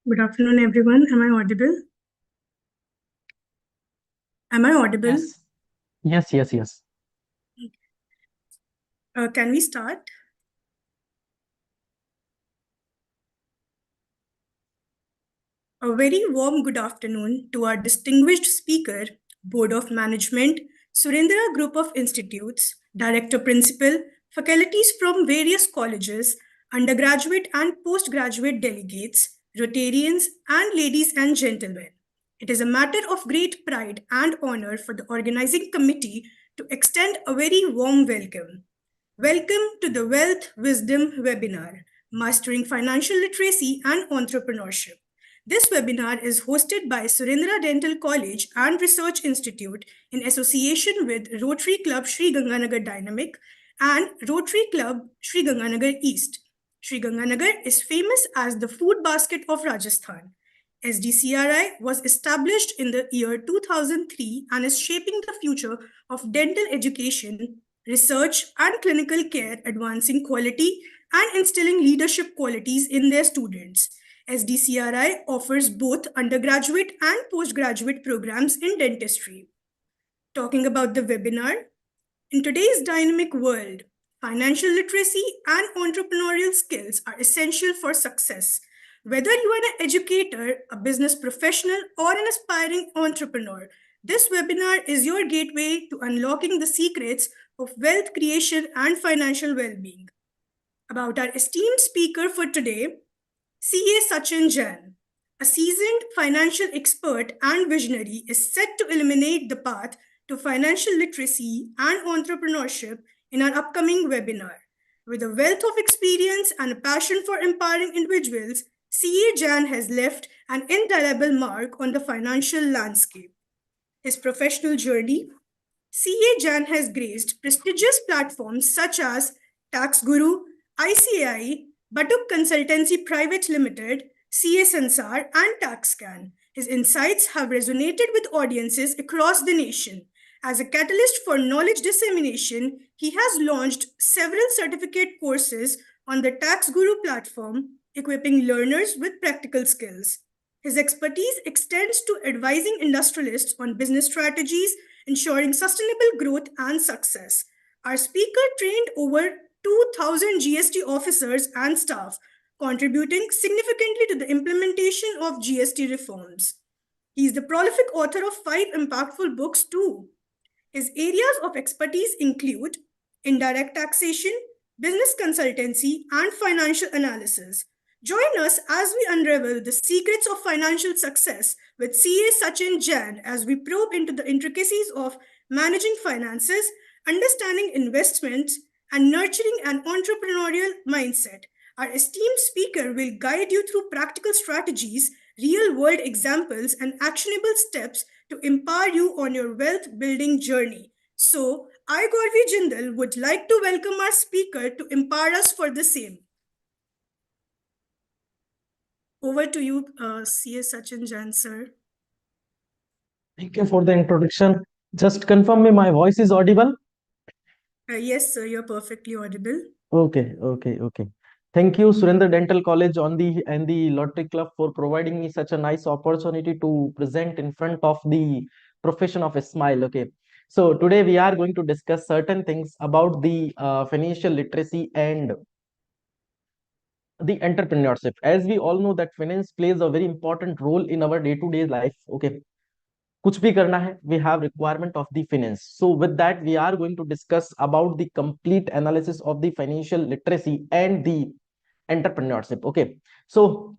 Good afternoon, everyone. Am I audible? Am I audible? Yes. Yes. Can we start? A very warm good afternoon to our distinguished speaker, Board of Management, Surendra Group of Institutes, Director Principal, faculties from various colleges, undergraduate and postgraduate delegates, Rotarians, and ladies and gentlemen. It is a matter of great pride and honor for the organizing committee to extend a very warm welcome. Welcome to the Wealth Wisdom webinar, Mastering Financial Literacy and Entrepreneurship. This webinar is hosted by Surendra Dental College and Research Institute in association with Rotary Club Sri Ganganagar Dynamic and Rotary Club Sri Ganganagar East. Sri Ganganagar is famous as the food basket of Rajasthan. SDCRI was established in the year 2003 and is shaping the future of dental education, research, and clinical care, advancing quality and instilling leadership qualities in their students. SDCRI offers both undergraduate and postgraduate programs in dentistry. Talking about the webinar, in today's dynamic world, financial literacy and entrepreneurial skills are essential for success. Whether you are an educator, a business professional, or an aspiring entrepreneur, this webinar is your gateway to unlocking the secrets of wealth creation and financial well-being. About our esteemed speaker for today, CA SACHIN JAIN, a seasoned financial expert and visionary, is set to illuminate the path to financial literacy and entrepreneurship in our upcoming webinar. With a wealth of experience and a passion for empowering individuals, CA JAIN has left an indelible mark on the financial landscape. His professional journey, CA JAIN has graced prestigious platforms such as Tax Guru, ICAI, Batuk Consultancy Private Limited, CA Sansar, and TaxScan. His insights have resonated with audiences across the nation. As a catalyst for knowledge dissemination, he has launched several certificate courses on the Tax Guru platform, equipping learners with practical skills. His expertise extends to advising industrialists on business strategies, ensuring sustainable growth and success. Our speaker trained over 2,000 GST officers and staff, contributing significantly to the implementation of GST reforms. He is the prolific author of 5 impactful books too. His areas of expertise include indirect taxation, business consultancy, and financial analysis. Join us as we unravel the secrets of financial success with CA SACHIN JAIN as we probe into the intricacies of managing finances, understanding investments, and nurturing an entrepreneurial mindset. Our esteemed speaker will guide you through practical strategies, real-world examples, and actionable steps to empower you on your wealth-building journey. So, I, Gauravi Jindal, would like to welcome our speaker to empower us for the same. Over to you, CA SACHIN JAIN, sir. Thank you for the introduction. Just confirm me, my voice is audible? Yes, sir, you're perfectly audible. Okay. Thank you, Surendra Dental College and the Lottery Club for providing me such a nice opportunity to present in front of the profession of a smile. Okay. So today we are going to discuss certain things about the financial literacy and the entrepreneurship. As we all know that finance plays a very important role in our day-to-day life. Okay. कुछ भी करना है, we have requirement of the finance. So with that, we are going to discuss about the complete analysis of the financial literacy and the entrepreneurship. Okay, so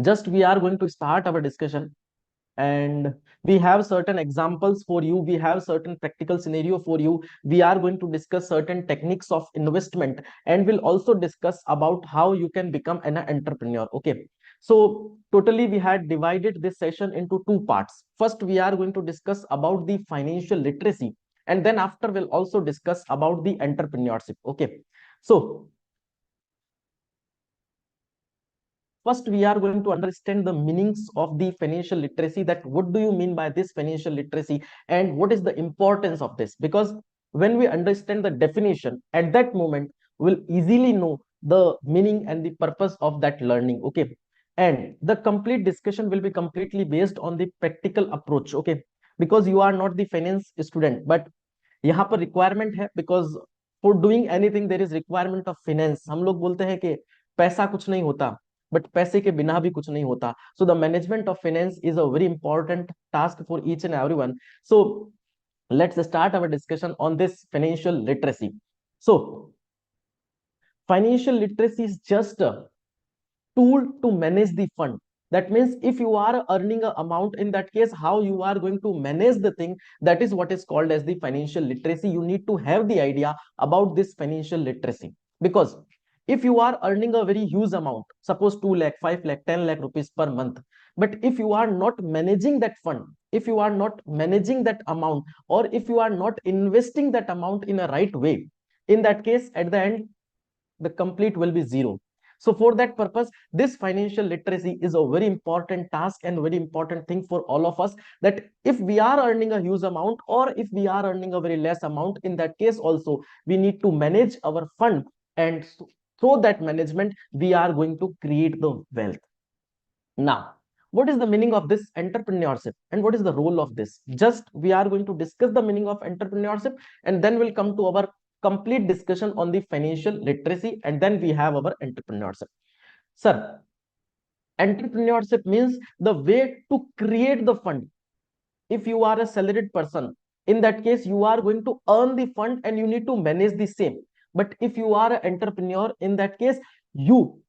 just we are going to start our discussion, and we have certain examples for you, we have certain practical scenario for you, we are going to discuss certain techniques of investment, and we'll also discuss about how you can become an entrepreneur. Okay, so totally we had divided this session into two parts. First, we are going to discuss about the financial literacy, and then after we'll also discuss about the entrepreneurship. Okay, so first we are going to understand the meanings of the financial literacy, that what do you mean by this financial literacy and what is the importance of this, because when we understand the definition, at that moment we'll easily know the meaning and the purpose of that learning. Okay, and the complete discussion will be completely based on the practical approach. Okay, because you are not the finance student, but यहाँ पर requirement है, because for doing anything there is requirement of finance. हम लोग बोलते हैं कि पैसा कुछ नहीं होता, बट पैसे के बिना भी कुछ नहीं होता. So the management of finance is a very important task for each and everyone. So let's start our discussion on this financial literacy. So financial literacy is just a tool to manage the fund. That means if you are earning an amount, in that case how you are going to manage the thing, that is what is called as the financial literacy. You need to have the idea about this financial literacy, because if you are earning a very huge amount, suppose 2 lakh, 5 lakh, 10 lakh rupees per month, but if you are not managing that fund, if you are not managing that amount, or if you are not investing that amount in a right way, in that case at the end the complete will be zero. So for that purpose, this financial literacy is a very important task and very important thing for all of us, that if we are earning a huge amount or if we are earning a very less amount, in that case also we need to manage our fund, and through that management we are going to create the wealth. Now, what is the meaning of this entrepreneurship and what is the role of this? Just we are going to discuss the meaning of entrepreneurship, and then we'll come to our complete discussion on the financial literacy, and then we have our entrepreneurship. Sir, entrepreneurship means the way to create the fund. If you are a salaried person, in that case you are going to earn the fund and you need to manage the same. But if you are an entrepreneur, in that case you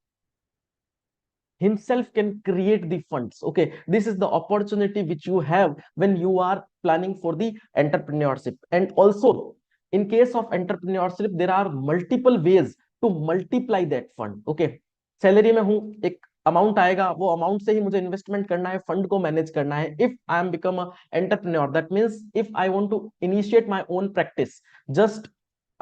himself can create the funds. Okay, this is the opportunity which you have when you are planning for the entrepreneurship. And also in case of entrepreneurship there are multiple ways to multiply that fund. Okay, salary में हूं, एक amount आएगा, वो amount से ही मुझे investment करना है, fund को मैनेज करना है. If I am become a entrepreneur, that means if I want to initiate my own practice, just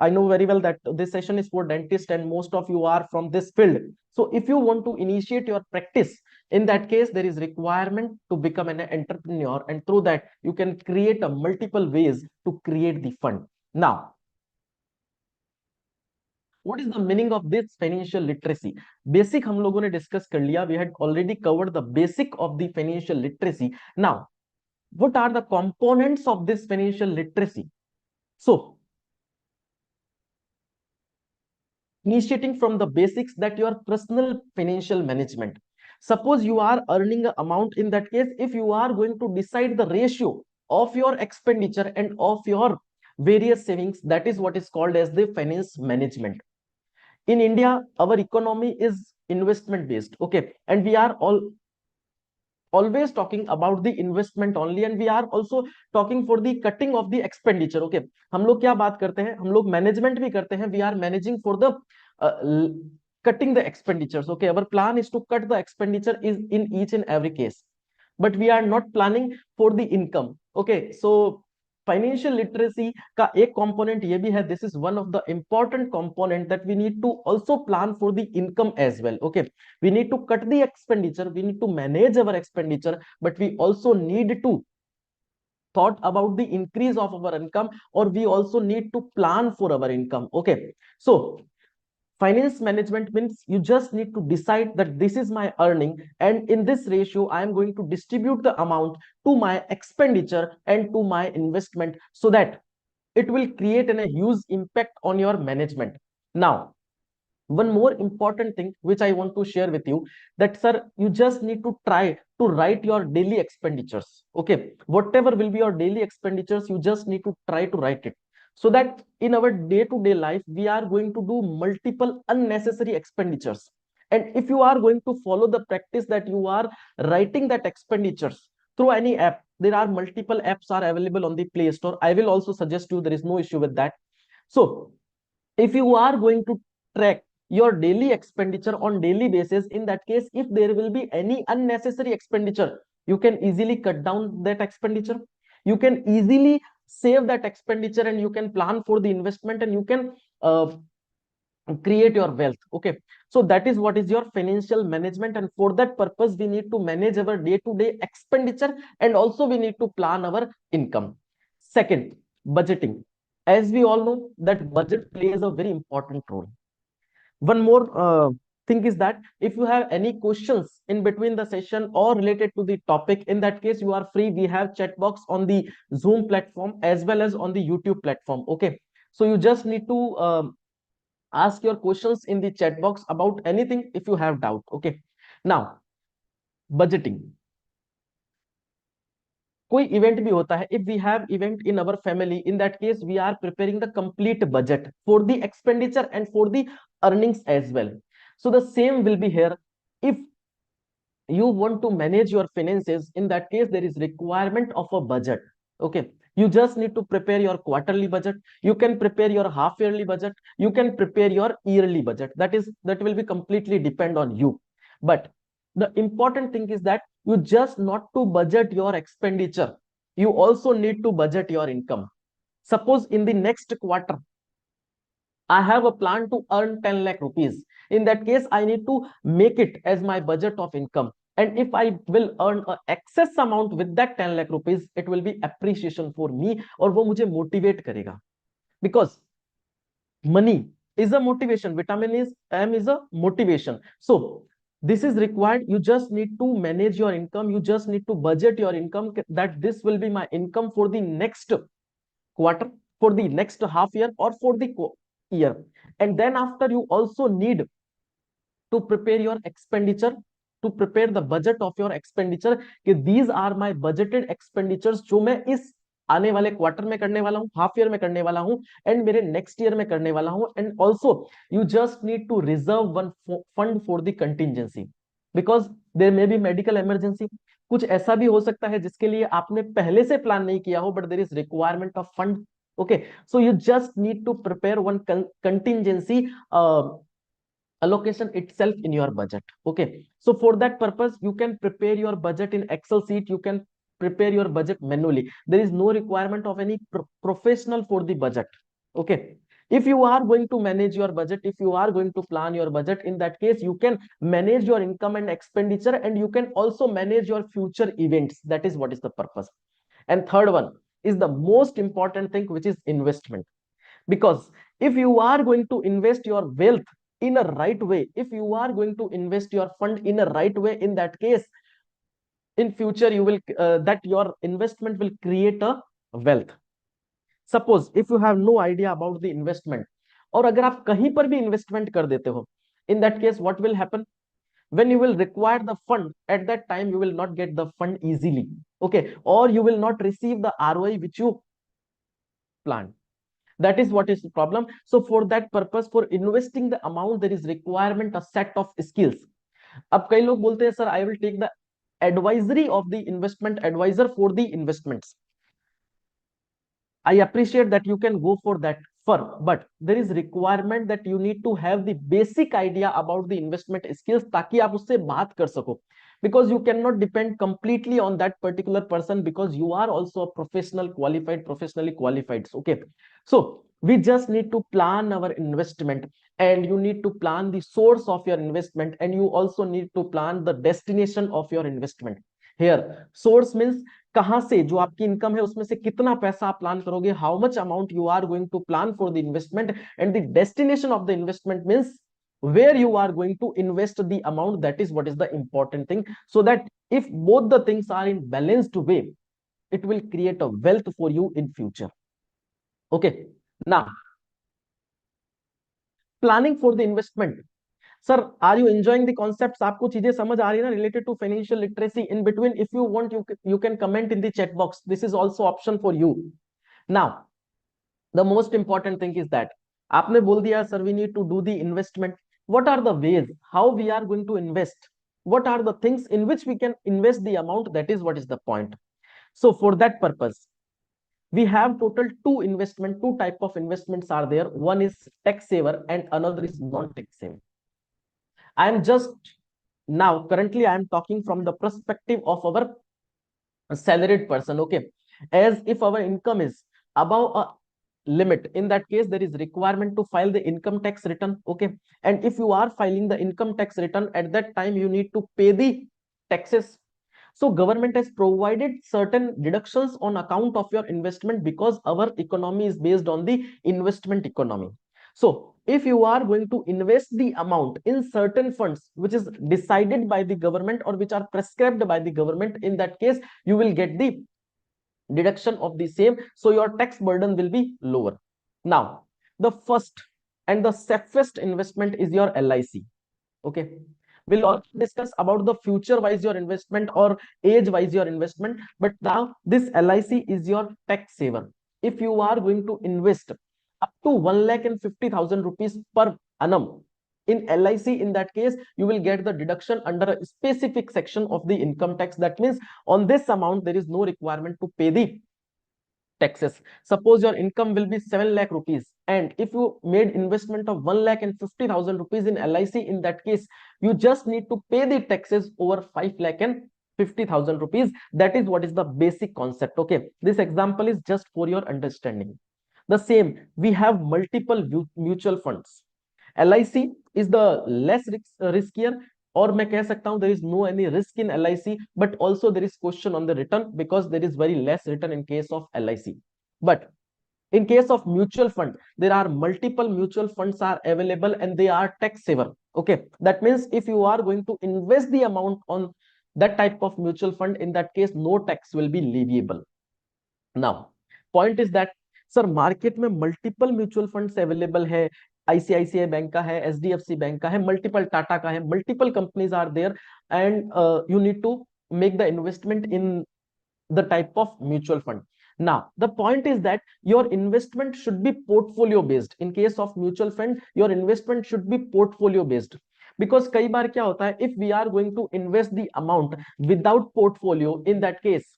I know very well that this session is for dentist and most of you are from this field. So if you want to initiate your practice, in that case there is requirement to become an entrepreneur, and through that you can create a multiple ways to create the fund. Now, what is the meaning of this financial literacy? Basic हम लोगों ने discuss कर लिया. We had already covered the basic of the financial literacy. Now, what are the components of this financial literacy? So initiating from the basics, that your personal financial management. Suppose you are earning an amount, in that case if you are going to decide the ratio of your expenditure and of your various savings, that is what is called as the finance management. In India our economy is investment based. Okay, and we are all always talking about the investment only, and we are also talking for the cutting of the expenditure. Okay, हम लोग क्या बात करते हैं, हम लोग management भी करते हैं. We are managing for the cutting the expenditures. Okay, our plan is to cut the expenditure is in each and every case, but we are not planning for the income. Okay, so financial literacy का एक component ये भी है, this is one of the important component, that we need to also plan for the income as well. Okay, we need to cut the expenditure, we need to manage our expenditure, but we also need to thought about the increase of our income, or we also need to plan for our income. Okay, so finance management means you just need to decide that this is my earning, and in this ratio I am going to distribute the amount to my expenditure and to my investment, so that it will create a huge impact on your management. Now, one more important thing which I want to share with you, that sir, you just need to try to write your daily expenditures. Okay, whatever will be your daily expenditures, you just need to try to write it, so that in our day-to-day life we are going to do multiple unnecessary expenditures. And if you are going to follow the practice that you are writing that expenditures through any app, there are multiple apps are available on the Play Store. I will also suggest you, there is no issue with that. So if you are going to track your daily expenditure on daily basis, in that case if there will be any unnecessary expenditure, you can easily cut down that expenditure, you can easily save that expenditure, and you can plan for the investment, and you can create your wealth. Okay, so that is what is your financial management, and for that purpose we need to manage our day-to-day expenditure, and also we need to plan our income. Second, budgeting. As we all know that budget plays a very important role. One more thing is that if you have any questions in between the session or related to the topic, in that case you are free. We have chat box on the Zoom platform as well as on the YouTube platform. Okay, so you just need to ask your questions in the chat box about anything if you have doubt. Okay, now budgeting. कोई event भी होता है, if we have event in our family, in that case we are preparing the complete budget for the expenditure and for the earnings as well. So the same will be here. If you want to manage your finances, in that case there is requirement of a budget. Okay, you just need to prepare your quarterly budget, you can prepare your half yearly budget, you can prepare your yearly budget. That will be completely depend on you. But the important thing is that you just not to budget your expenditure, you also need to budget your income. Suppose in the next quarter I have a plan to earn 10 lakh rupees. In that case, I need to make it as my budget of income. And if I will earn an excess amount with that 10 lakh rupees, it will be appreciation for me, और वो मुझे motivate करेगा. Because money is a motivation. Vitamin is M is a motivation. So this is required. You just need to manage your income. You just need to budget your income, that this will be my income for the next quarter, for the next half year, or for the year. And then after, you also need to prepare your expenditure, to prepare the budget of your expenditure, कि these are my budgeted expenditures जो मैं इस आने वाले quarter में करने वाला हूं, हाफ ईयर में करने वाला हूं, एंड मेरे नेक्स्ट ईयर में करने वाला हूं. And also you just need to reserve one fund for the contingency, because there may be medical emergency. कुछ ऐसा भी हो सकता है जिसके लिए आपने पहले से प्लान नहीं किया हो, but there is requirement of fund. Okay, so you just need to prepare one contingency allocation itself in your budget. Okay, so for that purpose you can prepare your budget in Excel sheet, you can prepare your budget manually. There is no requirement of any professional for the budget. Okay, if you are going to manage your budget, if you are going to plan your budget, in that case you can manage your income and expenditure, and you can also manage your future events. That is what is the purpose. And third one is the most important thing, which is investment. Because if you are going to invest your wealth in a right way, if you are going to invest your fund in a right way, in that case in future you will that your investment will create a wealth. Suppose if you have no idea about the investment, और अगर आप कहीं पर भी investment कर देते हो, in that case what will happen? When you will require the fund, at that time you will not get the fund easily. Okay, or you will not receive the ROI which you planned. That is what is the problem. So for that purpose, for investing the amount, there is requirement a set of skills. अब कई लोग बोलते हैं sir I will take the advisory of the investment advisor for the investments. I appreciate that you can go for that but there is requirement that you need to have the basic idea about the investment skills, ताकि आप उससे बात कर सको. Because you cannot depend completely on that particular person, because you are also a professionally qualified. Okay, so we just need to plan our investment, and you need to plan the source of your investment, and you also need to plan the destination of your investment. Here source means कहां से जो आपकी income है उसमें से कितना पैसा आप प्लान करोगे, how much amount you are going to plan for the investment, and the destination of the investment means where you are going to invest the amount. That is what is the important thing, so that if both the things are in balanced way, it will create a wealth for you in future. Okay, now planning for the investment. Sir, are you enjoying the concepts? आपको चीजें समझ आ रही है ना related to financial literacy? In between, if you want, you can comment in the chat box. This is also option for you. Now the most important thing is that आपने बोल दिया sir we need to do the investment. What are the ways how we are going to invest? What are the things in which we can invest the amount? That is what is the point. So for that purpose, we have total two type of investments are there. One is tax saver and another is non-tax saver. I am just now currently I am talking from the perspective of our salaried person. Okay, as if our income is above a limit, in that case there is requirement to file the income tax return. Okay, and if you are filing the income tax return, at that time you need to pay the taxes. So government has provided certain deductions on account of your investment, because our economy is based on the investment economy. So if you are going to invest the amount in certain funds which is decided by the government or which are prescribed by the government, in that case you will get the deduction of the same, so your tax burden will be lower. Now the first and the safest investment is your LIC. Okay, we'll also discuss about the future wise your investment or age wise your investment, but now this LIC is your tax saver. If you are going to invest up to 1,50,000 rupees per annum in LIC, in that case you will get the deduction under a specific section of the income tax. That means on this amount there is no requirement to pay the taxes. Suppose your income will be 7 lakh rupees, and if you made investment of 1,50,000 rupees in LIC, in that case you just need to pay the taxes over 5,50,000 rupees. That is what is the basic concept. Okay, this example is just for your understanding. The same, we have multiple mutual funds. LIC is the less riskier, और मैं कह सकता हूं there is no any risk in LIC, but also there is question on the return because there is very less return in case of LIC. But in case of mutual fund, there are multiple mutual funds are available and they are tax saver. Okay, that means if you are going to invest the amount on that type of mutual fund, in that case no tax will be leviable. Now point is that sir market में multiple mutual funds available है, ICICI bank का है, HDFC bank का है, multiple Tata का है, multiple companies are there, and you need to make the investment in the type of mutual fund. Now the point is that your investment should be portfolio based. In case of mutual fund, your investment should be portfolio based, because कई बार क्या होता है, if we are going to invest the amount without portfolio, in that case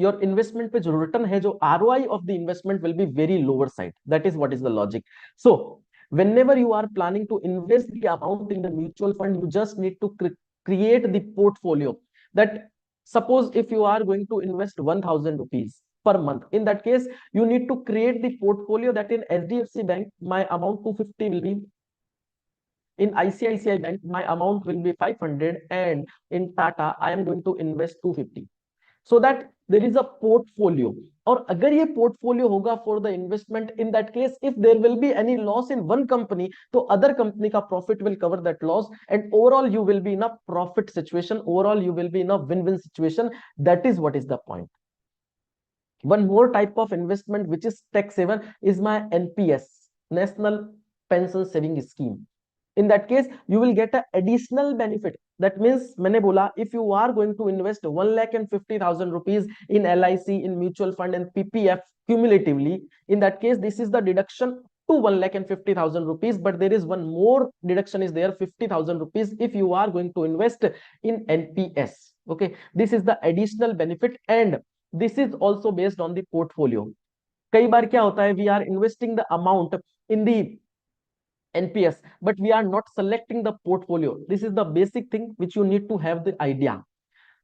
your investment पे जो return है, जो ROI of the investment will be very lower side. That is what is the logic. So whenever you are planning to invest the amount in the mutual fund, you just need to create the portfolio. That suppose if you are going to invest 1,000 rupees per month, in that case you need to create the portfolio that in HDFC Bank my amount 250 will be, in ICICI Bank my amount will be 500, and in Tata I am going to invest 250. So that there is a portfolio. और अगर ये portfolio होगा for the investment, in that case if there will be any loss in one company, तो other company का profit will cover that loss, and overall you will be in a profit situation, overall you will be in a win-win situation. That is what is the point. One more type of investment which is tax saver is my NPS, National Pension Saving Scheme. In that case you will get an additional benefit. That means मैंने बोला if you are going to invest 1,50,000 rupees in LIC, in mutual fund and PPF cumulatively, in that case this is the deduction to 1,50,000 rupees, but there is one more deduction is there, 50,000 rupees if you are going to invest in NPS. Okay, this is the additional benefit, and this is also based on the portfolio. कई बार क्या होता है, we are investing the amount in the NPS, but we are not selecting the portfolio. This is the basic thing which you need to have the idea.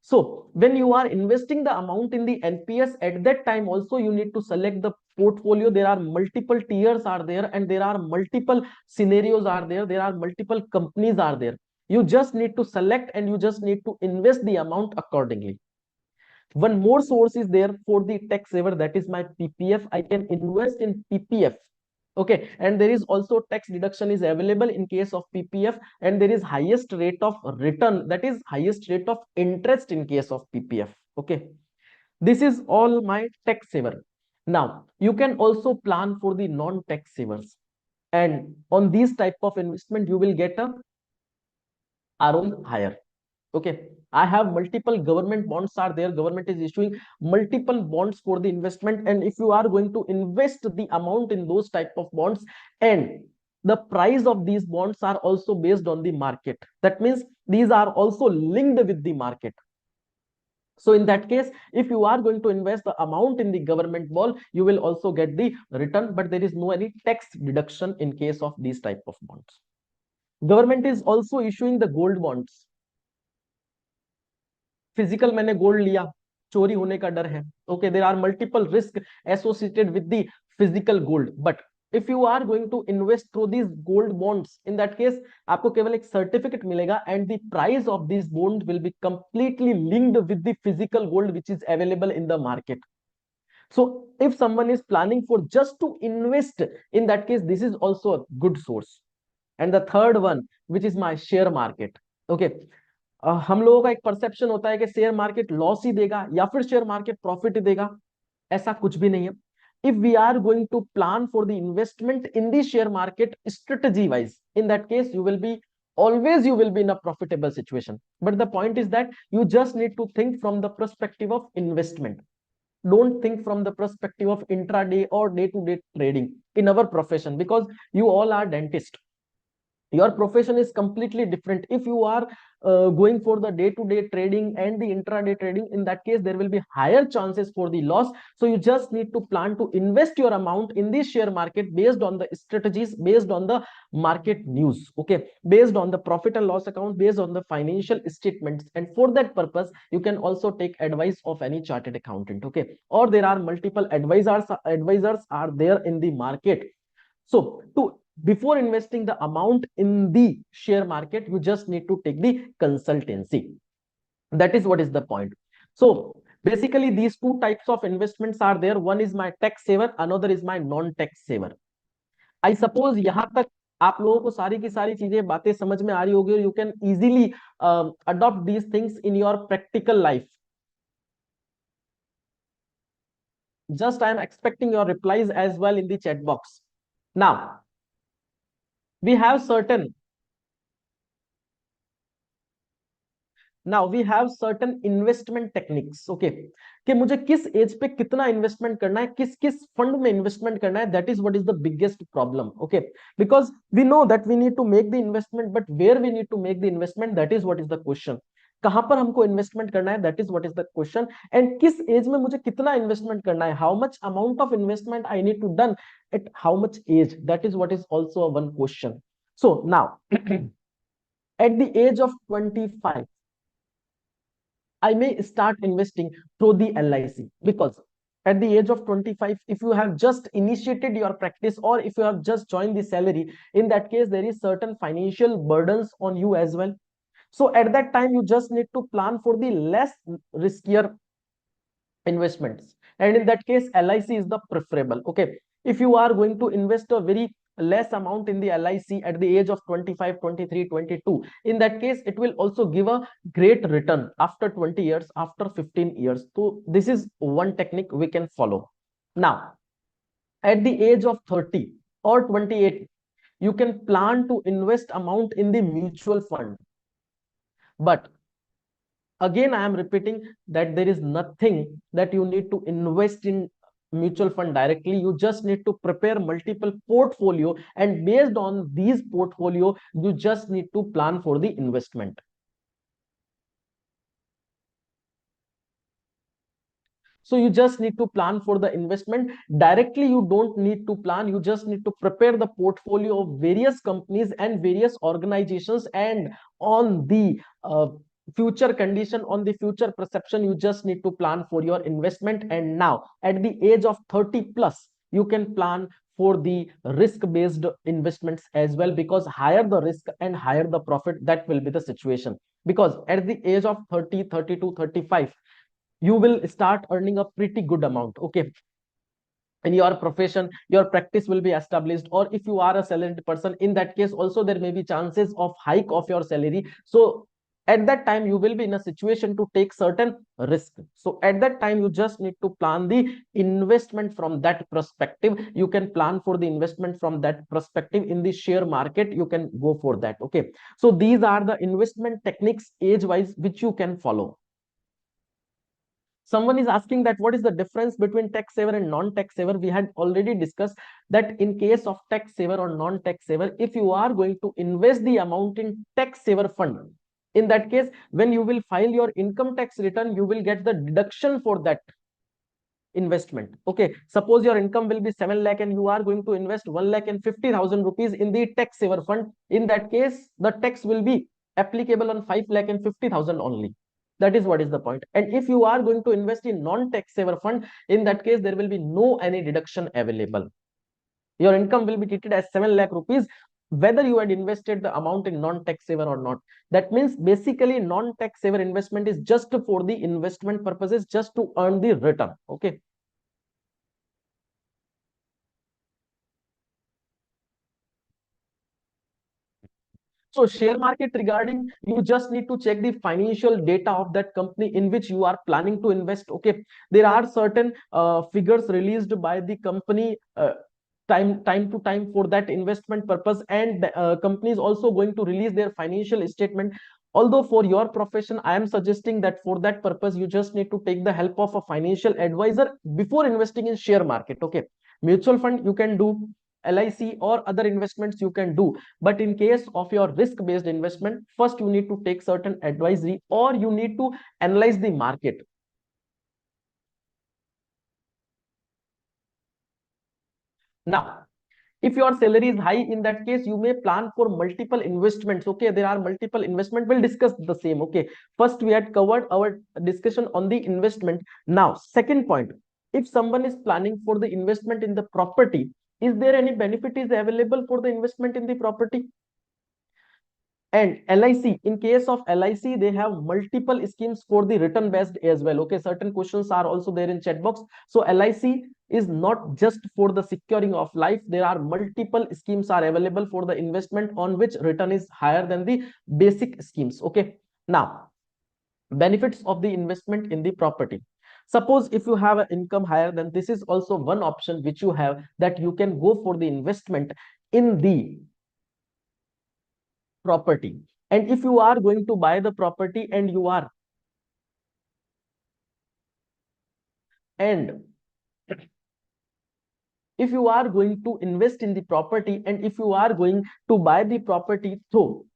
So when you are investing the amount in the NPS, at that time also you need to select the portfolio. There are multiple tiers are there, and there are multiple scenarios are there, there are multiple companies are there. You just need to select and you just need to invest the amount accordingly. One more source is there for the tax saver, that is my PPF. I can invest in PPF. Okay, and there is also tax deduction is available in case of PPF, and there is highest rate of return, that is highest rate of interest in case of PPF. Okay, this is all my tax saver. Now you can also plan for the non-tax savers, and on these type of investment you will get a ROI higher. Okay, I have multiple government bonds are there, government is issuing multiple bonds for the investment, and if you are going to invest the amount in those type of bonds, and the price of these bonds are also based on the market, that means these are also linked with the market. So in that case, if you are going to invest the amount in the government bond, you will also get the return, but there is no any tax deduction in case of these type of bonds. Government is also issuing the gold bonds. Physical मैंने gold लिया, चोरी होने का डर है. Okay, there are multiple risk associated with the physical gold, but if you are going to invest through this gold bonds, in that case आपको केवल एक सर्टिफिकेट मिलेगा, and the price of this bond will be completely linked with the physical gold which is available in the market. So if someone is planning for just to invest, in that case, this is also a good source. And the third one, which is my share market. Okay, हम लोगों का एक perception होता है कि share market loss ही देगा या फिर शेयर मार्केट प्रॉफिट ही देगा. ऐसा कुछ भी नहीं है. If we are going to plan for the investment in the share market strategy wise, in that case you will be always you will be in a profitable situation. But the point is that you just need to think from the perspective of investment. Don't think from the perspective of intraday or day to day trading in our profession, because you all are dentists. Your profession is completely different. If you are going for the day to day trading and the intraday trading, in that case there will be higher chances for the loss. So you just need to plan to invest your amount in the share market based on the strategies, based on the market news, okay, based on the profit and loss account, based on the financial statements. And for that purpose you can also take advice of any chartered accountant, okay, or there are multiple advisors are there in the market. So to before investing the amount in the share market, you just need to take the consultancy. That is what is the point. So basically these two types of investments are there. One is my tax saver, another is my non-tax saver. I suppose यहाँ तक आप लोगों को सारी की सारी चीजें बातें समझ में आ रही होगी. You can easily adopt these things in your practical life. Just I am expecting your replies as well in the chat box. Now we have certain investment techniques. Okay, कि मुझे किस एज पे कितना इन्वेस्टमेंट करना है, किस किस fund में इन्वेस्टमेंट करना है. That is what is the biggest problem. Okay, because we know that we need to make the investment, but where we need to make the investment, that is what is the question. कहां पर हमको investment करना है, that is what is the question. And किस age में मुझे कितना investment करना है, how much amount of investment I need to done at how much as, that is what is also one question. So now at the age of 25 I may start investing through the LIC, because at the age of 25, if you have just initiated your practice or if you have just joined the salary, in that case there is certain financial burdens on you as well. So at that time you just need to plan for the less riskier investments, and in that case LIC is the preferable. Okay, if you are going to invest a very less amount in the LIC at the age of 25, 23, 22, in that case it will also give a great return after 20 years, after 15 years. So this is one technique we can follow. Now at the age of 30 or 28, you can plan to invest amount in the mutual fund. But again I am repeating that there is nothing that you need to invest in mutual fund directly. You just need to prepare multiple portfolio, and based on these portfolio you just need to plan for the investment. So you just need to plan for the investment directly. You don't need to plan, you just need to prepare the portfolio of various companies and various organizations, and on the future condition, on the future perception, you just need to plan for your investment. And now at the age of 30 plus, you can plan for the risk based investments as well, because higher the risk and higher the profit, that will be the situation. Because at the age of 30, 32, 35, you will start earning a pretty good amount. Okay, in your profession your practice will be established, or if you are a salaried person, in that case also there may be chances of hike of your salary. So at that time you will be in a situation to take certain risk. So at that time you just need to plan the investment from that perspective. You can plan for the investment from that perspective. In the share market you can go for that. Okay, so these are the investment techniques age wise which you can follow. Someone is asking that what is the difference between tax saver and non-tax saver. We had already discussed that in case of tax saver or non-tax saver, if you are going to invest the amount in tax saver fund, in that case when you will file your income tax return, you will get the deduction for that investment. Okay, suppose your income will be 7 lakh and you are going to invest 1,50,000 rupees in the tax saver fund. In that case the tax will be applicable on 5,50,000 only. That is what is the point. And if you are going to invest in non-tax saver fund, in that case there will be no any deduction available. Your income will be treated as 7 lakh rupees whether you had invested the amount in non-tax saver or not. That means basically non-tax saver investment is just for the investment purposes, just to earn the return. Okay, So share market regarding, you just need to check the financial data of that company in which you are planning to invest. Okay, there are certain figures released by the company time to time for that investment purpose, and company is also going to release their financial statement. Although for your profession, I am suggesting that for that purpose you just need to take the help of a financial advisor before investing in share market. Okay, mutual fund you can do, LIC or other investments you can do, but in case of your risk based investment, first you need to take certain advisory or you need to analyze the market. Now, if your salary is high, in that case you may plan for multiple investments. Okay, there are multiple investment, we'll discuss the same. Okay, first we had covered our discussion on the investment. Now second point, if someone is planning for the investment in the property, is there any benefit is available for the investment in the property? And LIC, in case of LIC, they have multiple schemes for the return based as well. Okay, certain questions are also there in chat box. So LIC is not just for the securing of life. There are multiple schemes are available for the investment on which return is higher than the basic schemes. Okay, now benefits of the investment in the property. Suppose if you have an income higher, then this is also one option which you have, that you can go for the investment in the property. And if you are going to buy the property and you are and if you are going to invest in the property and if you are going to buy the property through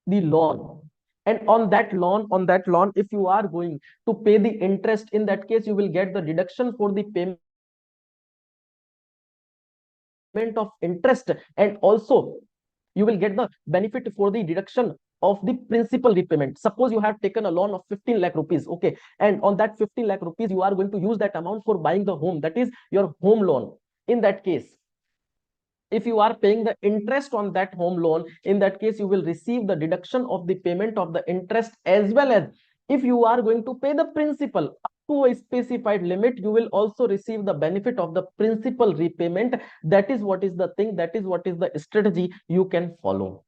the loan, and on that loan if you are going to pay the interest, in that case you will get the deduction for the payment of interest, and also you will get the benefit for the deduction of the principal repayment. Suppose you have taken a loan of 15 lakh rupees. Okay, and on that 15 lakh rupees you are going to use that amount for buying the home, that is your home loan. In that case, if you are paying the interest on that home loan, in that case you will receive the deduction of the payment of the interest, as well as if you are going to pay the principal up to a specified limit, you will also receive the benefit of the principal repayment. That is what is the thing, that is what is the strategy you can follow.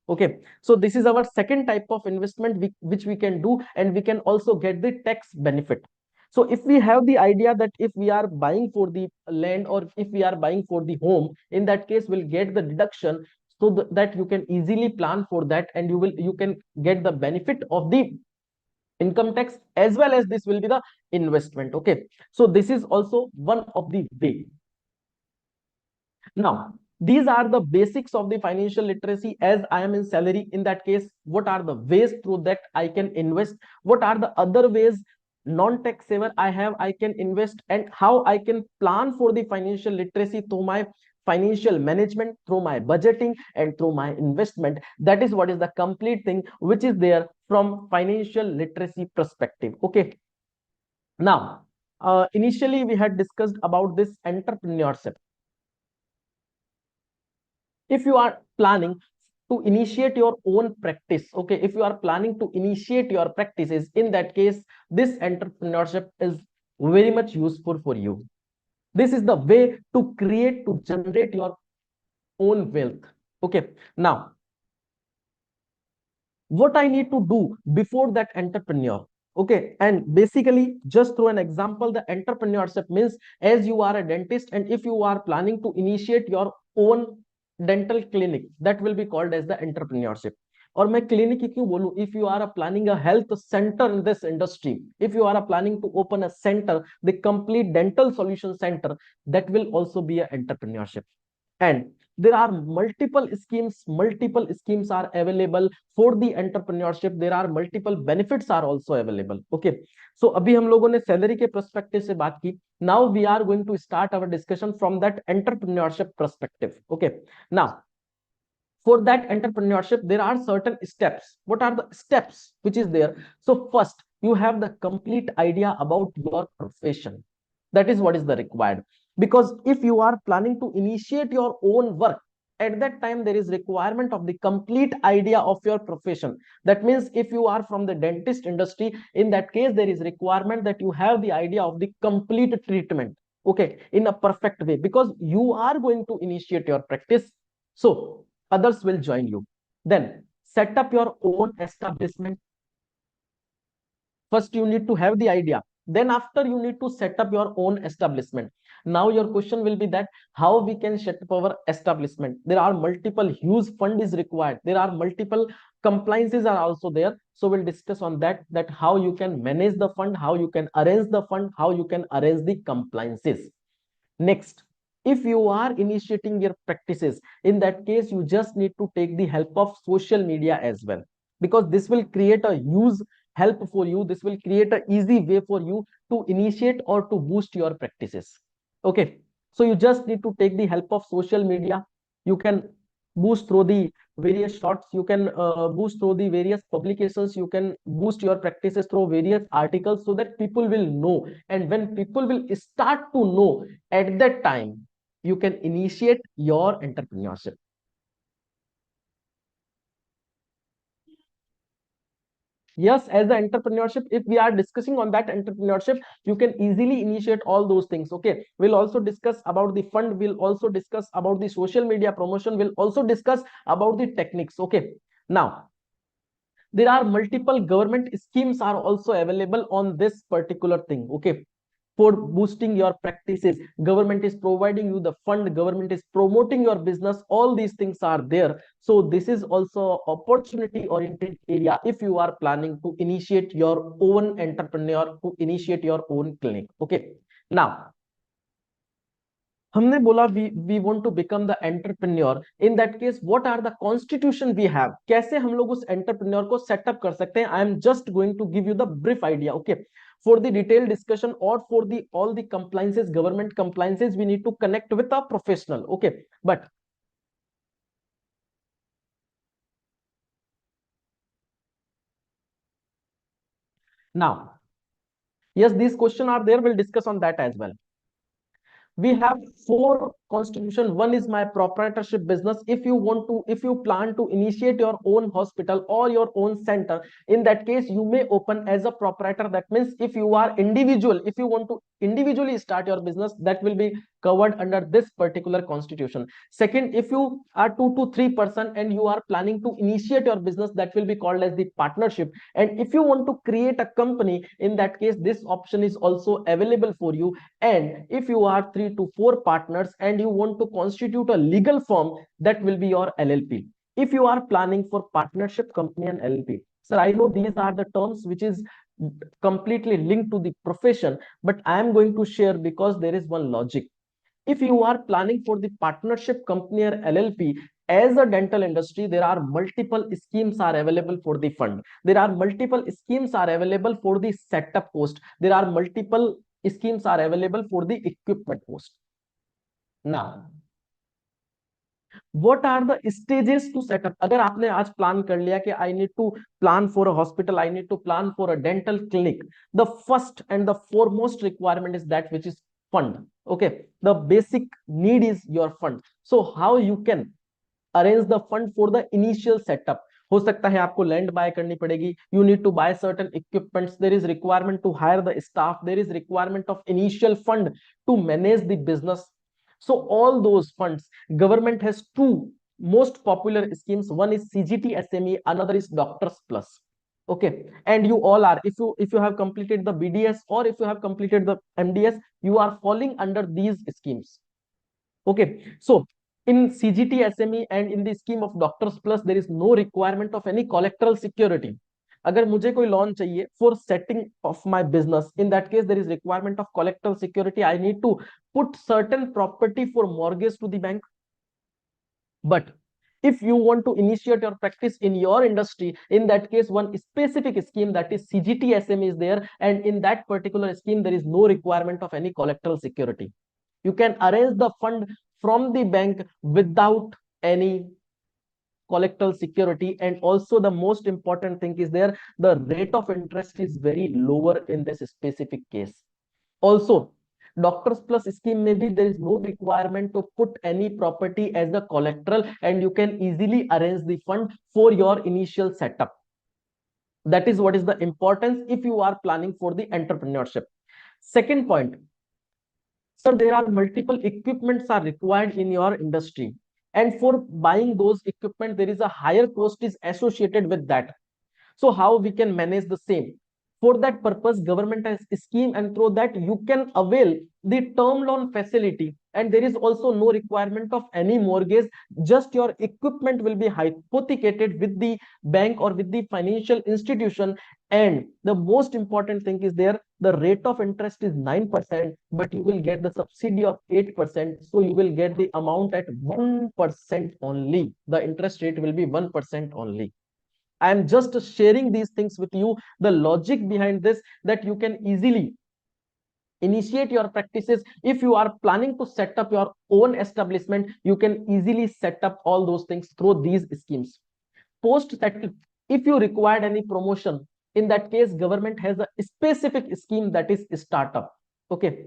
Okay, so this is our second type of investment which we can do, and we can also get the tax benefit. So if we have the idea that if we are buying for the land or if we are buying for the home, in that case we'll get the deduction, so that you can easily plan for that, and you can get the benefit of the income tax, as well as this will be the investment. Okay, so this is also one of the way. Now, these are the basics of the financial literacy. As I am in salary, in that case, what are the ways through that I can invest? What are the other ways non-tax saver I can invest, and how I can plan for the financial literacy through my financial management, through my budgeting, and through my investment. That is what is the complete thing which is there from financial literacy perspective. Okay. Now, initially we had discussed about this entrepreneurship. If you are planning to initiate your own practice, okay, if you are planning to initiate your practices, in that case this entrepreneurship is very much useful for you. This is the way to create, to generate your own wealth. Okay, now what I need to do before that entrepreneur. Okay, and basically just through an example, the entrepreneurship means, as you are a dentist and if you are planning to initiate your own dental clinic, that will be called as the entrepreneurship. और मैं clinic ही क्यों बोलूं, if you are planning a health center in this industry, if you are planning to open a center, the complete dental solution center, that will also be an entrepreneurship. And there are multiple schemes are available for the entrepreneurship. There are multiple benefits are also available. Okay, so अभी हम लोगों ने salary के perspective से बात की. Now we are going to start our discussion from that entrepreneurship perspective. Okay, now for that entrepreneurship there are certain steps. What are the steps which is there? So first you have the complete idea about your profession. That is what is the required, because if you are planning to initiate your own work, at that time there is requirement of the complete idea of your profession. That means if you are from the dentist industry, in that case there is requirement that you have the idea of the complete treatment, okay, in a perfect way, because you are going to initiate your practice. So others will join you. Then set up your own establishment. First you need to have the idea, then after you need to set up your own establishment. Now your question will be that how we can set up our establishment. There are multiple, huge fund is required, there are multiple compliances are also there. So we'll discuss on that how you can manage the fund, how you can arrange the fund, how you can arrange the compliances. Next, if you are initiating your practices, in that case you just need to take the help of social media as well, because this will create a huge help for you. This will create an easy way for you to initiate or to boost your practices. Okay, so you just need to take the help of social media. You can boost through the various shots, you can boost through the various publications, you can boost your practices through various articles, so that people will know. And when people will start to know, at that time you can initiate your entrepreneurship. Yes, as the entrepreneurship, if we are discussing on that entrepreneurship, you can easily initiate all those things. Okay, we'll also discuss about the fund, we'll also discuss about the social media promotion, we'll also discuss about the techniques. Okay, now there are multiple government schemes are also available on this particular thing. Okay, for boosting your practices, government is providing you the fund, government is promoting your business, all these things are there. So this is also opportunity oriented area if you are planning to initiate your own entrepreneur, to initiate your own clinic. Okay, now हमने बोला we want to become the entrepreneur. In that case what are the constitution we have, कैसे हम लोग उस entrepreneur को setup कर सकते हैं. I am just going to give you the brief idea. Okay, for the detailed discussion or for the all the compliances, government compliances, we need to connect with a professional. Okay, but now yes, these questions are there, we'll discuss on that as well. We have four constitution. One is my proprietorship business. If you want to, if you plan to initiate your own hospital or your own center, in that case you may open as a proprietor. That means if you are individual, if you want to individually start your business, that will be covered under this particular constitution. Second, if you are 2 to 3% and you are planning to initiate your business, that will be called as the partnership. And if you want to create a company, in that case this option is also available for you. And if you are 3 to 4 partners and you want to constitute a legal firm, that will be your LLP. If you are planning for partnership, company and LLP, sir, I know these are the terms which is completely linked to the profession, but I am going to share because there is one logic. If you are planning for the partnership, company or LLP, as a dental industry, there are multiple schemes are available for the fund. There are multiple schemes are available for the setup cost. There are multiple schemes are available for the equipment cost. Now, what are the stages to set up? अगर आपने आज plan कर लिया कि I need to plan for a hospital, I need to plan for a dental clinic, the first and the foremost requirement is that which is fund. Okay, the basic need is your fund. So how you can arrange the fund for the initial setup? हो सकता है आपको land buy करनी पड़ेगी, you need to buy certain equipments, there is requirement to hire the staff, there is requirement of initial fund to manage the business. So all those funds, government has two most popular schemes. One is CGT SME, another is Doctors Plus. Okay, and you all are, if you have completed the BDS or if you have completed the MDS, you are falling under these schemes. Okay, so in CGT SME and in the scheme of Doctors Plus, there is no requirement of any collateral security. अगर मुझे कोई loan चाहिए for setting of my business, in that case there is requirement of collateral security. I need to put certain property for mortgage to the bank. But if you want to initiate your practice in your industry, in that case one specific scheme, that is CGT SME is there, and in that particular scheme there is no requirement of any collateral security. You can arrange the fund from the bank without any collateral security. And also the most important thing is there, the rate of interest is very lower in this specific case. Also, Doctors Plus scheme, maybe there is no requirement to put any property as the collateral, and you can easily arrange the fund for your initial setup. That is what is the importance if you are planning for the entrepreneurship. Second point, sir, there are multiple equipments are required in your industry. and for buying those equipment there is a higher cost is associated with that. So how we can manage the same? For that purpose, government has a scheme, and through that you can avail the term loan facility, and there is also no requirement of any mortgage. Just your equipment will be hypothecated with the bank or with the financial institution, and the most important thing is there, the rate of interest is 9%, but you will get the subsidy of 8%. So you will get the amount at 1% only. The interest rate will be 1% only. I am just sharing these things with you, the logic behind this, that you can easily initiate your practices. If you are planning to set up your own establishment, you can easily set up all those things through these schemes. Post that, if you required any promotion, in that case, government has a specific scheme, that is startup. Okay.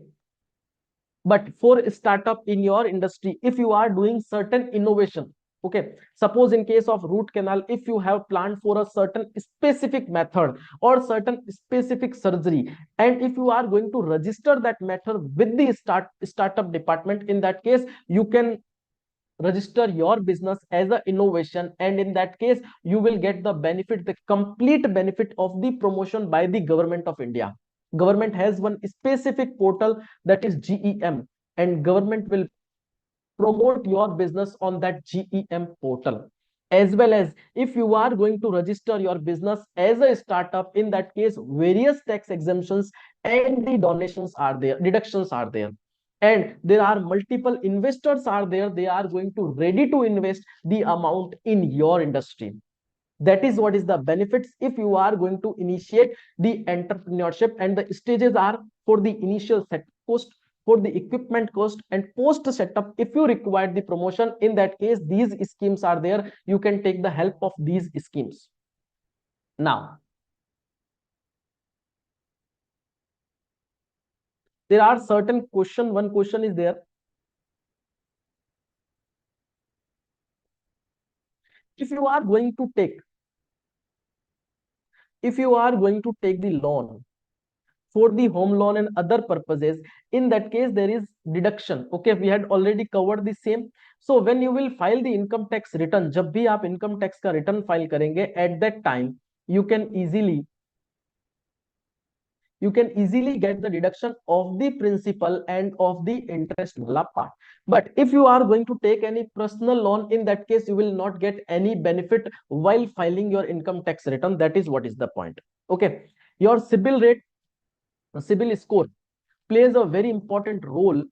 But for startup in your industry, if you are doing certain innovation, okay, suppose in case of root canal, if you have planned for a certain specific method or certain specific surgery, and if you are going to register that method with the startup department, in that case you can register your business as an innovation, and in that case you will get the benefit, the complete benefit of the promotion by the government of India. Government has one specific portal, that is GEM, and government will promote your business on that GEM portal. As well as if you are going to register your business as a startup, in that case various tax exemptions and the donations are there, deductions are there, and there are multiple investors are there, they are going to ready to invest the amount in your industry. That is what is the benefits if you are going to initiate the entrepreneurship. And the stages are for the initial set cost, for the equipment cost, and post setup. If you require the promotion, in that case these schemes are there, you can take the help of these schemes. Now there are certain question, one question is there, if you are going to take, if you are going to take the loan for the home loan and other purposes, in that case there is deduction. Okay, we had already covered the same. So when you will file the income tax return, जब भी आप income tax का return file करेंगे, at that time you can easily get the deduction of the principal and of the interest wala part. But if you are going to take any personal loan, in that case you will not get any benefit while filing your income tax return. That is what is the point. Okay, your CIBIL rate, CIBIL score plays a very important role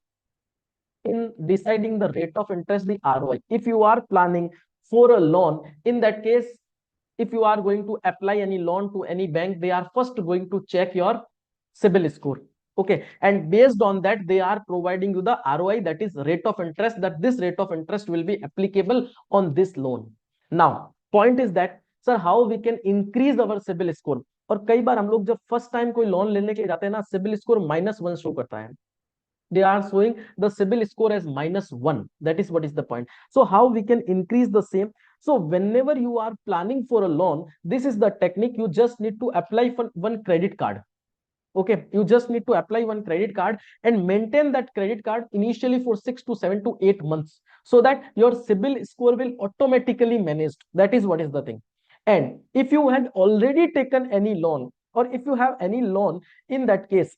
in deciding the rate of interest, the ROI. If you are planning for a loan, in that case, if you are going to apply any loan to any bank, they are first going to check your CIBIL score. Okay, and based on that, they are providing you the ROI, that is rate of interest, that this rate of interest will be applicable on this loan. Now, point is that, sir, how we can increase our CIBIL score? और कई बार हम लोग जब first time कोई loan लेने के लिए जाते हैं ना, सिबिल स्कोर -1 शो करता है. They are showing the CIBIL score as -1. That is what is the point. So how we can increase the same? So whenever you are planning for a loan, this is the technique. You just need to apply for one credit card. Okay, you just need to apply one credit card and maintain that credit card initially for 6 to 7 to 8 months, so that your CIBIL score will automatically managed. That is what is the thing. And if you had already taken any loan, or if you have any loan, in that case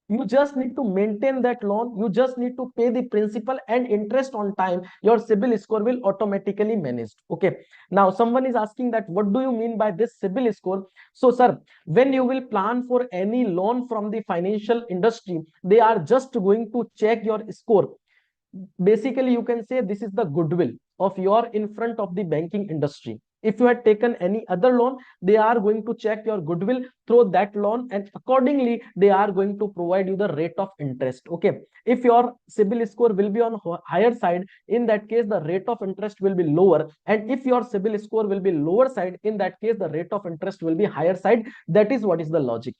you just need to maintain that loan, you just need to pay the principal and interest on time, your CIBIL score will automatically managed. Okay, now someone is asking that what do you mean by this CIBIL score? So sir, when you will plan for any loan from the financial industry, they are just going to check your score. Basically you can say this is the goodwill of your in front of the banking industry. If you had taken any other loan, they are going to check your goodwill through that loan, and accordingly they are going to provide you the rate of interest. Okay, if your CIBIL score will be on higher side, in that case the rate of interest will be lower, and if your CIBIL score will be lower side, in that case the rate of interest will be higher side. That is what is the logic.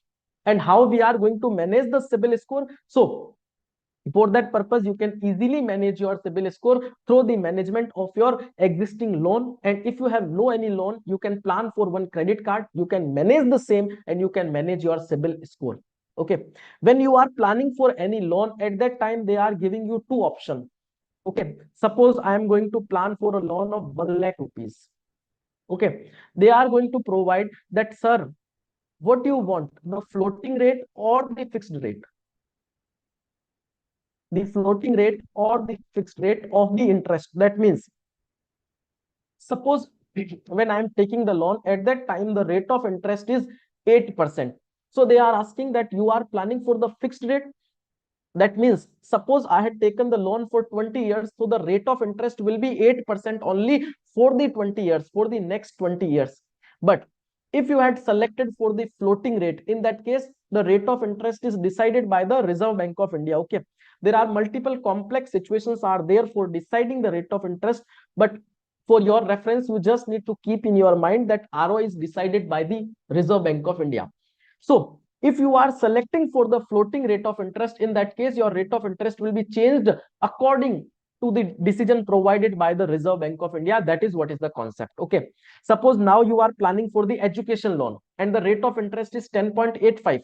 And how we are going to manage the CIBIL score? So for that purpose, you can easily manage your CIBIL score through the management of your existing loan. And if you have no any loan, you can plan for one credit card, you can manage the same, and you can manage your CIBIL score. Okay, when you are planning for any loan, at that time they are giving you two options. Okay, suppose I am going to plan for a loan of 1 lakh rupees. Okay, they are going to provide that, sir, what do you want, the floating rate or the fixed rate? The floating rate or the fixed rate of the interest. That means, suppose when I am taking the loan, at that time the rate of interest is 8%. So they are asking that you are planning for the fixed rate. That means, suppose I had taken the loan for 20 years, so the rate of interest will be 8% only for the 20 years, for the next 20 years. But if you had selected for the floating rate, in that case, the rate of interest is decided by the Reserve Bank of India. Okay, there are multiple complex situations are there for deciding the rate of interest, but for your reference, you just need to keep in your mind that ROI is decided by the Reserve Bank of India. So if you are selecting for the floating rate of interest, in that case, your rate of interest will be changed according to the decision provided by the Reserve Bank of India. That is what is the concept. Okay, suppose now you are planning for the education loan and the rate of interest is 10.85.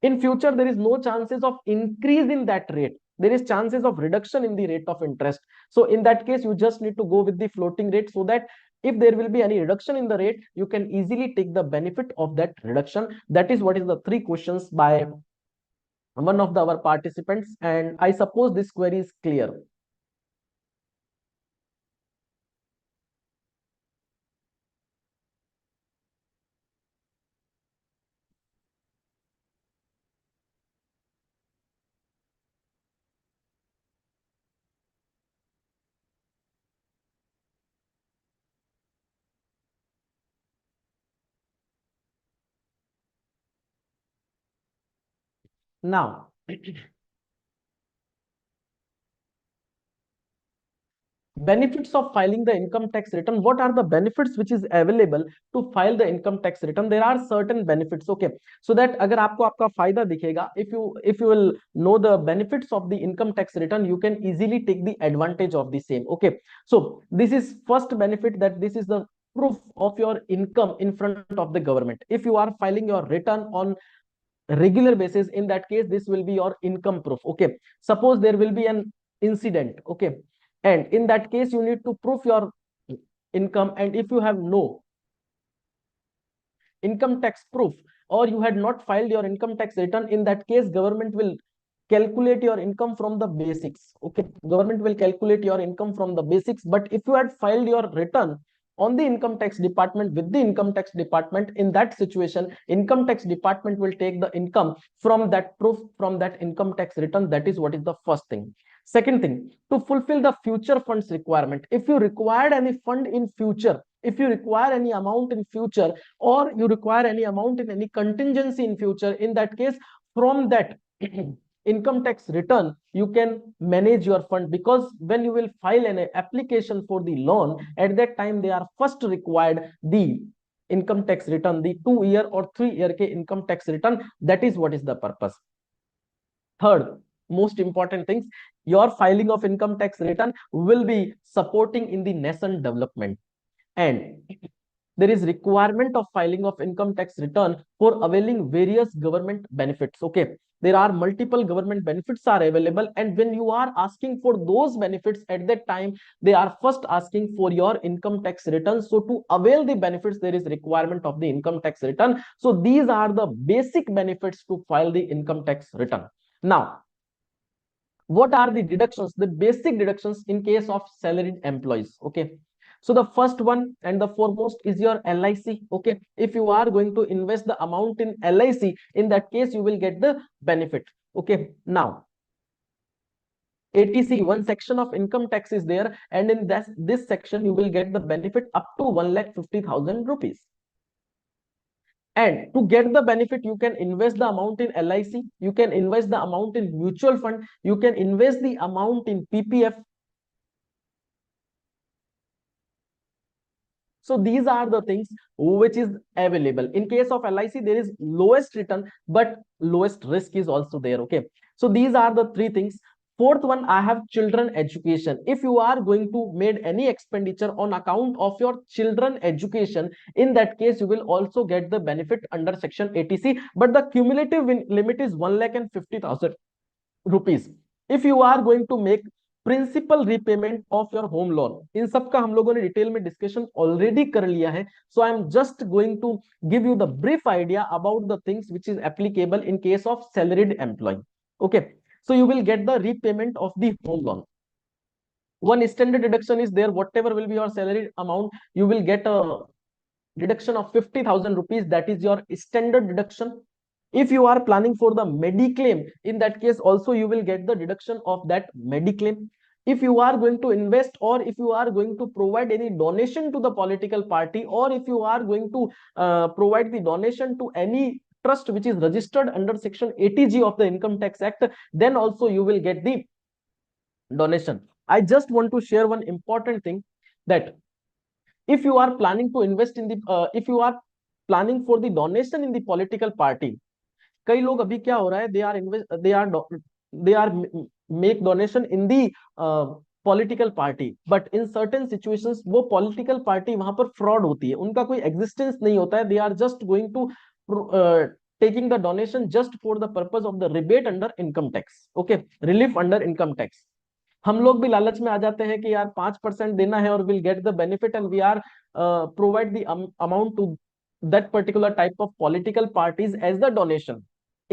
In future, there is no chances of increase in that rate. There is chances of reduction in the rate of interest. So in that case, you just need to go with the floating rate, so that if there will be any reduction in the rate, you can easily take the benefit of that reduction. That is what is the three questions by one of our participants, and I suppose this query is clear. Now, benefits of filing the income tax return. What are the benefits which is available to file the income tax return? There are certain benefits. Okay, so that agar aapko aapka fayda dikhega, if you will know the benefits of the income tax return, you can easily take the advantage of the same. Okay, so this is first benefit, that this is the proof of your income in front of the government. If you are filing your return on regular basis, in that case, this will be your income proof. Okay, suppose there will be an incident. Okay, and in that case, you need to prove your income, and if you have no income tax proof, or you had not filed your income tax return, in that case, government will calculate your income from the basics. Okay, government will calculate your income from the basics. But if you had filed your return on the income tax department with the income tax department, in that situation, income tax department will take the income from that proof, from that income tax return. That is what is the first thing. Second thing, to fulfill the future funds requirement, if you required any fund in future, if you require any amount in future, or you require any amount in any contingency in future, in that case, from that income tax return, you can manage your fund. Because when you will file an application for the loan, at that time they are first required the income tax return, the 2-year or 3-year ke income tax return. That is what is the purpose. Third most important things, your filing of income tax return will be supporting in the nation development. And there is requirement of filing of income tax return for availing various government benefits. Okay, there are multiple government benefits are available, and when you are asking for those benefits, at that time they are first asking for your income tax return. So to avail the benefits, there is requirement of the income tax return. So these are the basic benefits to file the income tax return. Now, what are the deductions, the basic deductions in case of salaried employees? Okay, so the first one and the foremost is your LIC. Okay, if you are going to invest the amount in LIC, in that case you will get the benefit. Okay, now ATC, one section of income tax is there, and in this section you will get the benefit up to 1,50,000 rupees. And to get the benefit, you can invest the amount in LIC, you can invest the amount in mutual fund, you can invest the amount in PPF. So these are the things which is available. In case of LIC, there is lowest return, but lowest risk is also there. Okay, so these are the three things. Fourth one, I have children education. If you are going to made any expenditure on account of your children education, in that case you will also get the benefit under section 80C, but the cumulative limit is 1,50,000 rupees. If you are going to make principal repayment of your home loan, इन सब का हम लोगों ने detail में discussion already कर लिया है. So I am just going to give you the brief idea about the things which is applicable in case of salaried employ. Okay, so you will get the repayment of the home loan. One standard deduction is there. Whatever will be your salary amount, you will get a deduction of 50,000 rupees. That is your standard deduction. If you are planning for the mediclaim, in that case also you will get the deduction of that mediclaim. If you are going to invest, or if you are going to provide any donation to the political party, or if you are going to provide the donation to any trust which is registered under section 80G of the Income Tax Act, then also you will get the donation. I just want to share one important thing, that if you are planning to invest in the if you are planning for the donation in the political party, कई लोग अभी क्या हो रहा है, they are make donation in the political party, but in certain situations वो political party वहां पर fraud होती है, उनका कोई existence नहीं होता है. They are just going to taking the donation just for the purpose of the rebate under income tax. Okay, relief under income tax. हम लोग भी लालच में आ जाते हैं कि यार 5% देना है और will get the benefit, and we are provide the amount to that particular type of political parties as the donation.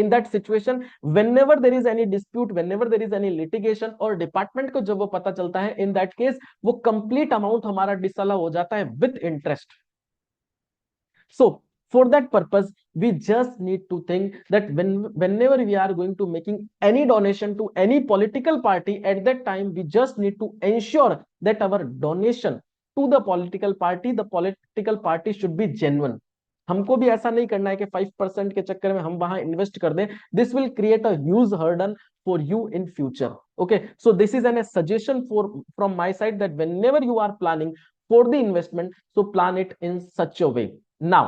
In that situation, whenever there is any dispute, whenever there is any litigation, और department को जब वो पता चलता है, in that case वो complete amount हमारा disallow हो जाता है with interest. So for that purpose, we just need to think that whenever we are going to making any donation to any political party, at that time we just need to ensure that our donation to the political party should be genuine. हमको भी ऐसा नहीं करना है कि 5% के चक्कर में हम वहां इन्वेस्ट कर दें. This will create a huge burden for you in future. Okay, so this is a suggestion from my side, that whenever you are planning for the investment, so plan it in such a way. Now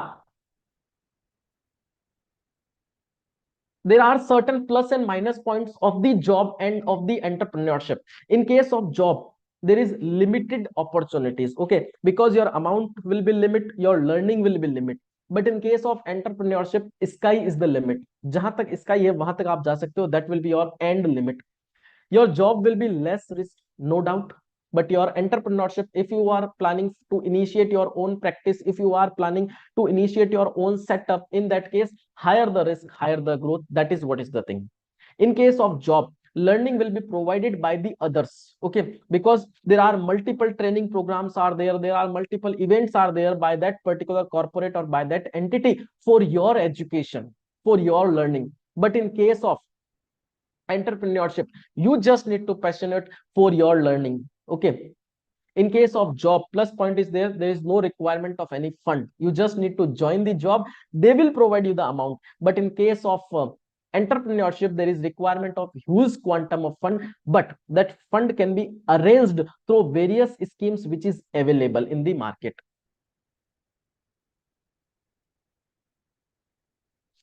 there are certain plus and minus points of the job and of the entrepreneurship. In case of job, there is limited opportunities. Okay, because your amount will be limit, your learning will be limit. But in case of entrepreneurship, sky is the limit. जहां तक sky है वहां तक आप जा सकते हो. That will be your end limit. Your job will be less risk, no doubt. But your entrepreneurship, if you are planning to initiate your own practice, if you are planning to initiate your own setup, in that case, higher the risk, higher the growth. That is what is the thing. In case of job, learning will be provided by the others. Okay, because there are multiple training programs are there, there are multiple events are there by that particular corporate or by that entity for your education, for your learning. But in case of entrepreneurship, you just need to passionate for your learning. Okay, in case of job, plus point is there is no requirement of any fund. You just need to join the job, they will provide you the amount. But in case of entrepreneurship, there is requirement of huge quantum of fund, but that fund can be arranged through various schemes which is available in the market.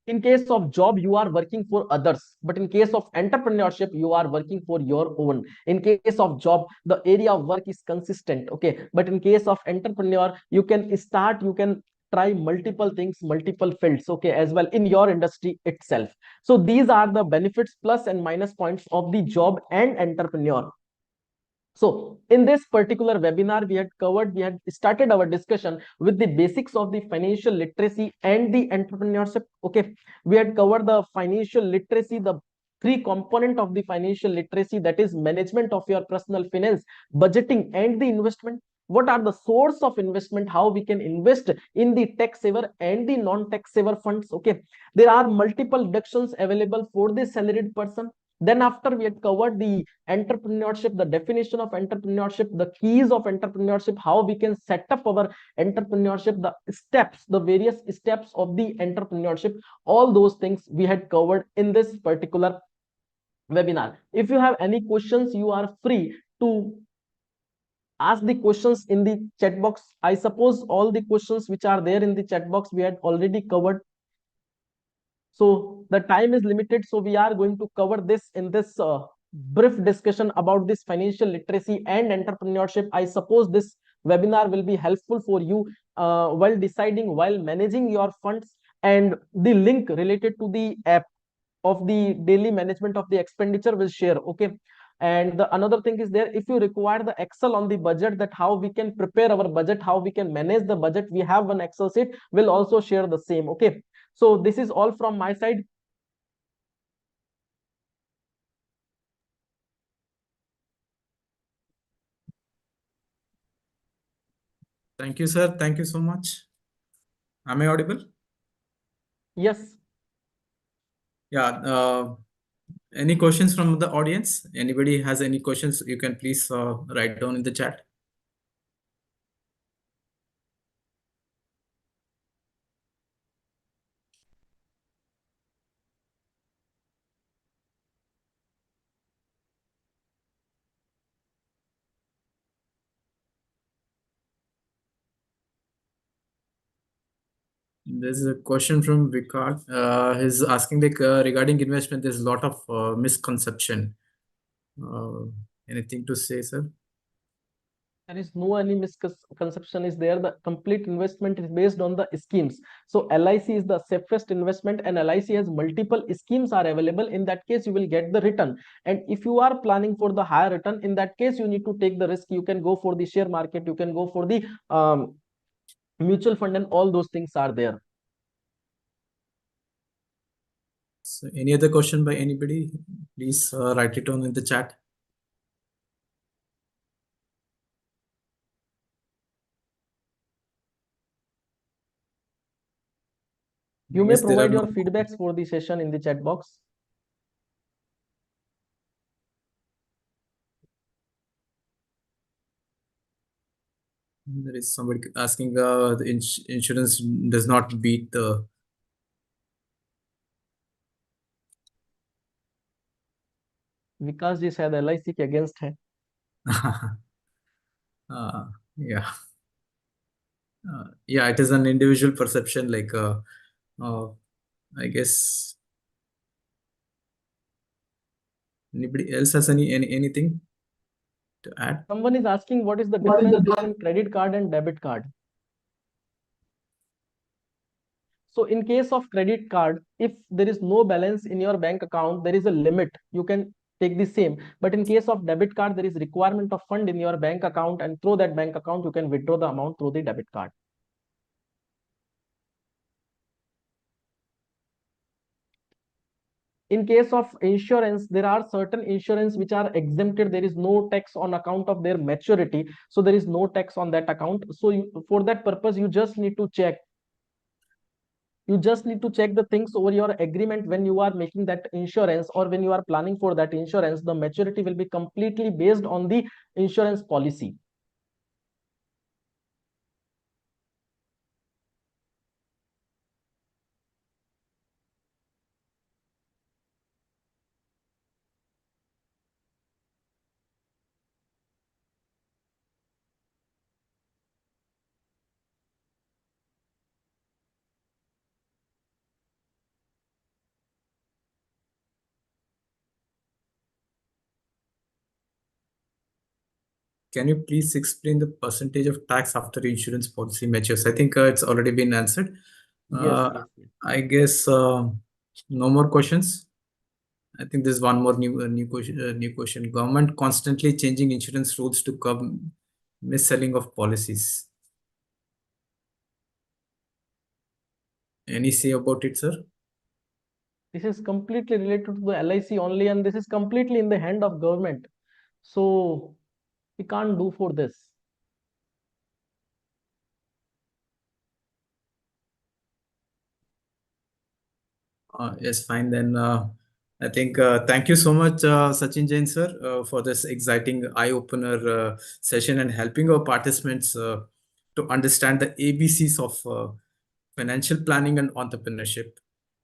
In case of job, you are working for others, but in case of entrepreneurship, you are working for your own. In case of job, the area of work is consistent. Okay, but in case of entrepreneur, you can try multiple things, multiple fields, okay, as well in your industry itself. So these are the benefits, plus and minus points of the job and entrepreneur. So in this particular webinar, we had started our discussion with the basics of the financial literacy and the entrepreneurship. Okay, we had covered the financial literacy, the three component of the financial literacy, that is management of your personal finance, budgeting, and the investment. What are the source of investment, how we can invest in the tax saver and the non-tax saver funds. Okay, there are multiple deductions available for the salaried person. Then after we had covered the entrepreneurship, the definition of entrepreneurship, the keys of entrepreneurship, how we can set up our entrepreneurship, the steps, the various steps of the entrepreneurship, all those things we had covered in this particular webinar. If you have any questions, you are free to ask the questions in the chat box. I suppose all the questions which are there in the chat box we had already covered. So the time is limited, so we are going to cover this in this brief discussion about this financial literacy and entrepreneurship. I suppose this webinar will be helpful for you while deciding, while managing your funds, and the link related to the app of the daily management of the expenditure will share. Okay. And the another thing is there, if you require the excel on the budget, that how we can prepare our budget, how we can manage the budget, we have one excel sheet, will also share the same. Okay. So this is all from my side. Thank you, sir. Thank you so much. Am I audible? Yes. Yeah. Any questions from the audience? Anybody has any questions, you can please write down in the chat. There's a question from Vikas. He's asking like regarding investment, there's a lot of misconception. Uh, Anything to say, sir? There is no any misconception is there. The complete investment is based on the schemes. So LIC is the safest investment, and LIC has multiple schemes are available. In that case, you will get the return. And if you are planning for the higher return, in that case, you need to take the risk. You can go for the share market, you can go for the mutual fund, and all those things are there. So any other question by anybody? Please write it down in the chat. You I may guess there are provide no. your feedbacks for the session in the chat box. There is somebody asking the insurance does not beat the. विकास जी शायद LIC के against है. Yeah. Yeah, it is an individual perception. Like, I guess anybody else has anything to add? Someone is asking what is the difference between credit card and debit card. So in case of credit card, if there is no balance in your bank account, there is a limit. You can take the same. But in case of debit card, there is requirement of fund in your bank account, and through that bank account, you can withdraw the amount through the debit card. In case of insurance, there are certain insurance which are exempted. There is no tax on account of their maturity. So there is no tax on that account. So for that purpose, you just need to check. You just need to check the things over your agreement when you are making that insurance, or when you are planning for that insurance. The maturity will be completely based on the insurance policy. Can you please explain the percentage of tax after insurance policy matures? I think it's already been answered. Yes, yes, yes. I guess no more questions. I think there's one more new question. New question. Government constantly changing insurance rules to curb mis-selling of policies. Any say about it, sir? This is completely related to the LIC only, and this is completely in the hand of government. So we can't do for this. Yes, fine then. I think thank you so much, Sachin Jain sir, for this exciting eye-opener session and helping our participants to understand the ABCs of financial planning and entrepreneurship.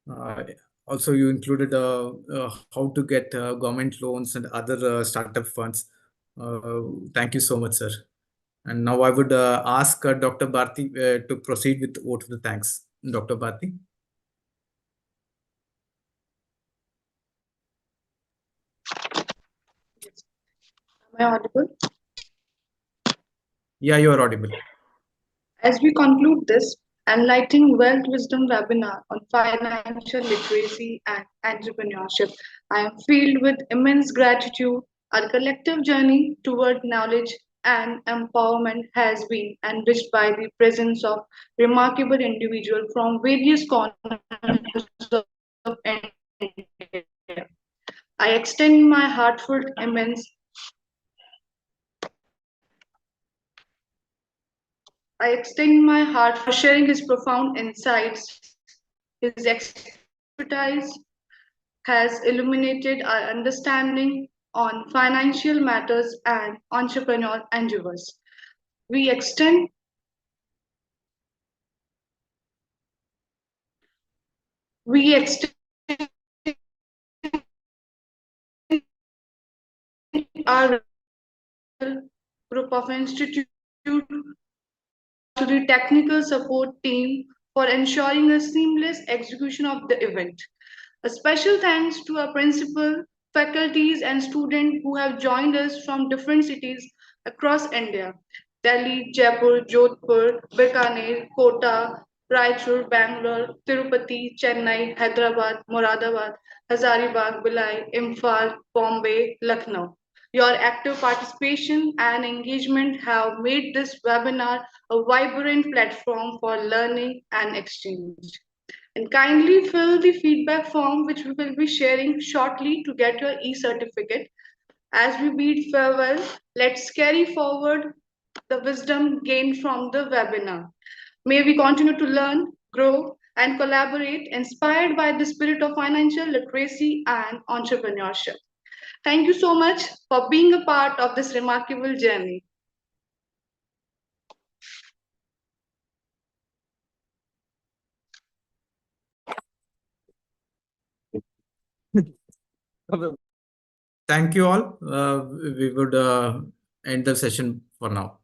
Uh, Also, you included how to get government loans and other startup funds. Thank you so much, sir. And now I would ask Dr. Bharti to proceed with vote of the thanks. Dr. Bharti. Am I audible? Yeah, you are audible. As we conclude this Enlightening Wealth Wisdom webinar on financial literacy and entrepreneurship, I am filled with immense gratitude. Our collective journey toward knowledge and empowerment has been enriched by the presence of remarkable individuals from various corners of India. I extend my heartfelt immense I extend my heart for sharing his profound insights. His expertise has illuminated our understanding on financial matters and entrepreneurial endeavors. We extend we extend our group of institute to the technical support team for ensuring a seamless execution of the event. A special thanks to our principal, faculties, and students who have joined us from different cities across India: Delhi, Jaipur, Jodhpur, Bikaner, Kota, Raichur, Bangalore, Tirupati, Chennai, Hyderabad, Moradabad, Hazaribagh, Bhilai, Imphal, Bombay, Lucknow. Your active participation and engagement have made this webinar a vibrant platform for learning and exchange. And kindly fill the feedback form, which we will be sharing shortly to get your e-certificate. As we bid farewell, let's carry forward the wisdom gained from the webinar. May we continue to learn, grow, and collaborate, inspired by the spirit of financial literacy and entrepreneurship. Thank you so much for being a part of this remarkable journey. Thank you all. We would end the session for now.